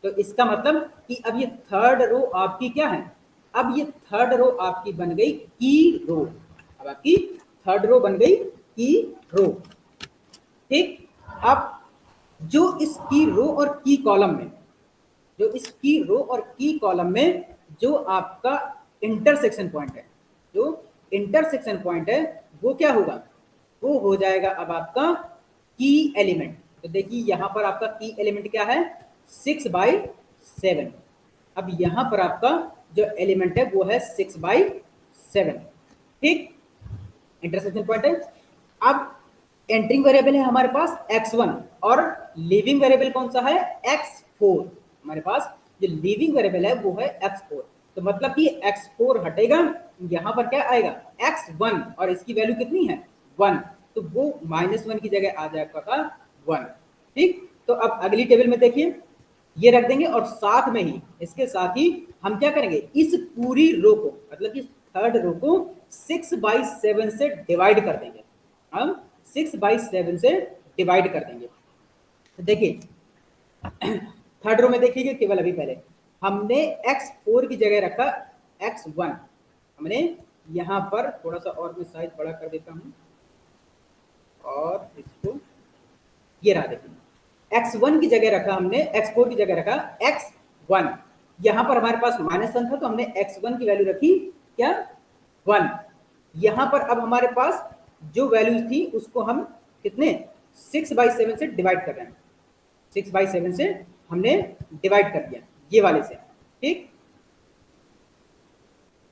तो इसका मतलब कि अब ये थर्ड रो आपकी क्या है, अब ये थर्ड रो आपकी बन गई की रो, अब आपकी थर्ड रो बन गई की रो। ठीक, अब जो इस की रो और की कॉलम में, जो इस की रो और की कॉलम में जो आपका इंटरसेक्शन पॉइंट है, जो इंटरसेक्शन पॉइंट है वो क्या होगा, वो हो जाएगा अब आपका की एलिमेंट। तो देखिए यहाँ पर आपका की एलिमेंट क्या है, 6/7। अब यहाँ पर आपका जो एलिमेंट है वो है 6/7। ठीक, इंटरसेक्शन पॉइंट है। अब एंटरिंग वेरिएबल है हमारे पास x1 और लीविंग वेरिएबल कौन सा है, x4। हमारे पास जो लीविंग वेरिएबल है वो है x4। तो मतलब कि x4 हटेगा, यहाँ पर क्या आएगा x1 और इसकी वैल्यू कितनी है 1, तो वो -1 की जगह आ जाएगा 1। ठीक, तो अब अगली टेबल में देखिए ये रख देंगे और साथ में ही इसके साथ ही हम क्या करेंगे, इस पूरी रो को मतलब कि थर्ड रो को 6/7 से डिवाइड कर देंगे। हम 6/7 से डिवाइड कर देंगे। तो देखिए थर्ड रो में देखिए केवल अभी पहले हमने x4 की जगह रखा x1। हमने यहाँ पर थोड़ा सा और मैं साइज बड़ा कर देता हूँ और इसको ये रहा देखिए, x1 की जगह रखा हमने, x4 की जगह रखा x1। यहाँ पर हमारे पास -1 था तो हमने x1 की वैल्यू रखी क्या 1। यहाँ पर अब हमारे पास जो वैल्यूज थी उसको हम कितने 6/7 से डिवाइड कर रहे हैं। 6/7 से हमने डिवाइड कर दिया ये वाले से। ठीक,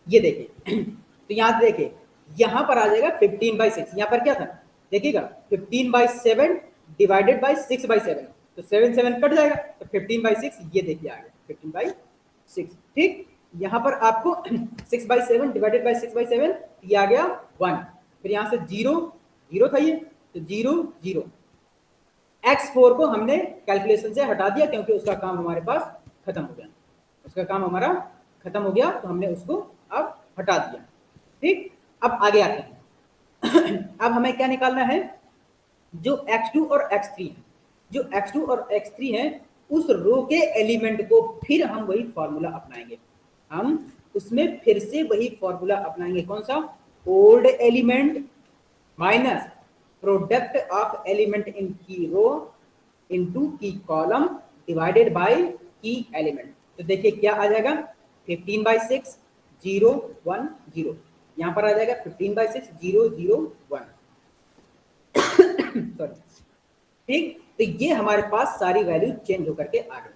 ये देखिए तो यहाँ से देखिए यहाँ पर आ जाएगा 15/6। यहाँ पर क्या था देखिएगा 15/7 डिवाइडेड बाई 6/7, तो 7 कट जाएगा तो 15/6 ये देखिए आ गया 15/6। ठीक, यहाँ पर आपको 6/7 डिवाइडेड बाई 6/7 ये आ गया 1। फिर यहाँ से 0 0 था ये, तो 0 0। x4 को हमने कैलकुलेशन से हटा दिया क्योंकि उसका काम हमारे पास खत्म हो गया, उसका काम हमारा खत्म हो गया तो हमने उसको अब हटा दिया। ठीक, अब आगे आते हैं अब हमें क्या निकालना है, जो x2 और x3 है, जो x2 और x3 है उस रो के एलिमेंट को फिर हम वही फॉर्मूला अपनाएंगे। हम उसमें फिर से वही फॉर्मूला अपनाएंगे, कौन सा, old element minus product of element in key row into की column divided by key element. तो देखिए क्या आ जाएगा 15/6 0 1 0। यहाँ पर आ जाएगा 15/6 0 0 1 सॉरी। ठीक, तो ये हमारे पास सारी वैल्यू चेंज होकर के आ गई।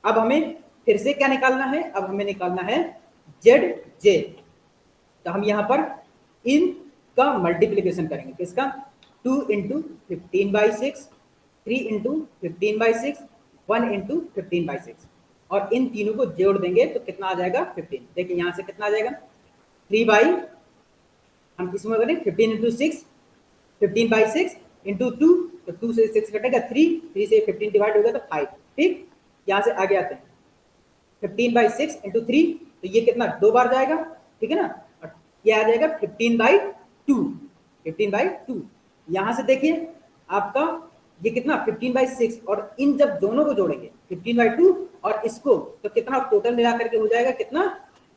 अब हमें फिर से क्या निकालना है, अब हमें निकालना है जेड जे। तो हम यहाँ पर इन का मल्टीप्लीकेशन करेंगे, किसका 2 × 15/6, 3 × 15/6, 1 × 15/6 और इन तीनों को जोड़ देंगे तो कितना आ जाएगा 15। देखिए यहाँ से कितना आ जाएगा 3 हम इसमें करें 15 × 6 15/6 × 2, तो 2 से 6 कटेगा 3 से 15 डिवाइड होगा तो 5। ठीक, यहाँ से आगे आते हैं 15/6 × 3, तो ये कितना 2 बार जाएगा, ठीक है ना, और ये आ जाएगा 15/2 15/2। यहाँ से देखिए आपका ये कितना 15/6 और इन जब दोनों को जोड़ेंगे 15/2 और इसको तो कितना टोटल मिला करके हो जाएगा कितना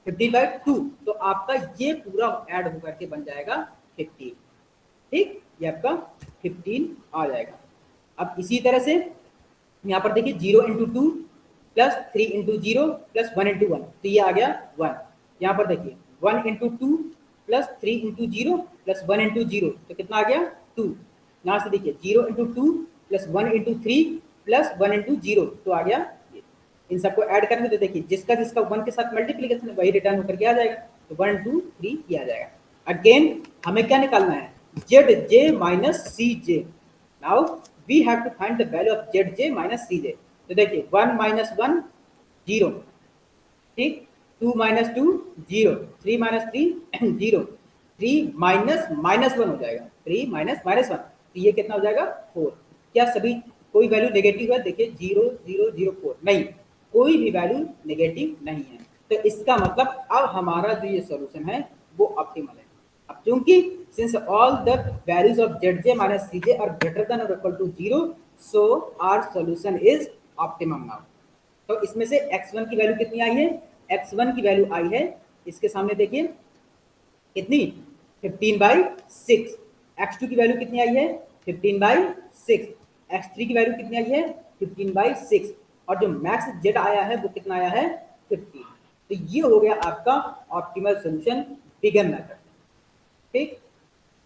15/2, तो आपका ये पूरा ऐड होकर के बन जाएगा 15। ठीक, ये आपका 15 आ जाएगा। अब इसी तरह से यहाँ पर देखिए 0 × 2 प्लस 3 × 0 प्लस 1 × 1, तो ये आ गया 1। यहाँ पर देखिए 1 × 2 प्लस 3 × 0 प्लस 1 × 0, तो कितना आ गया 2। यहाँ से देखिए 0 × 2 प्लस 1 × 3 प्लस 1 × 0, तो आ गया ये। इन सबको ऐड करेंगे तो देखिए जिसका जिसका 1 के साथ मल्टीप्लीकेशन वही रिटर्न होकर के आ जाएगा, तो 1 2 3 ये आ जाएगा। अगेन हमें क्या निकालना है zj minus cj। now we have to find the value of zj minus cj। तो देखिए 1 minus 1 0, ठीक, 2 minus 2 0, 3 minus 3 0, 3 minus -1 हो जाएगा, 3 minus -1, तो ये कितना हो जाएगा 4। क्या सभी कोई वैल्यू नेगेटिव है, देखिए 0 0 0 4 नहीं, कोई भी वैल्यू नेगेटिव नहीं है, तो इसका मतलब अब हमारा जो ये सॉल्यूशन है वो ऑप्टिमल है। अब क्योंकि since all the values of zj minus cj are greater than or equal to 0, so our solution is optimum now। तो इसमें से x1 की वैल्यू कितनी आई है, x1 की वैल्यू आई है इसके सामने देखिए कितनी 15/6, x2 की वैल्यू कितनी आई है 15/6, x3 की वैल्यू कितनी आई है 15/6 और जो मैक्स z आया है वो कितना आया है 15। तो ये हो गया आपका ऑप्टिमल सॉल्यूशन बिगन मेथड। ठीक,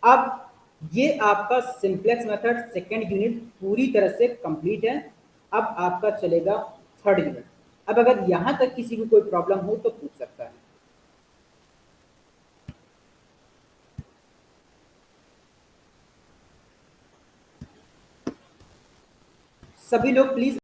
अब ये आपका सिंप्लेक्स मेथड सेकेंड यूनिट पूरी तरह से कंप्लीट है। अब आपका चलेगा थर्ड यूनिट। अब अगर यहां तक किसी को कोई प्रॉब्लम हो तो पूछ सकता है। सभी लोग प्लीज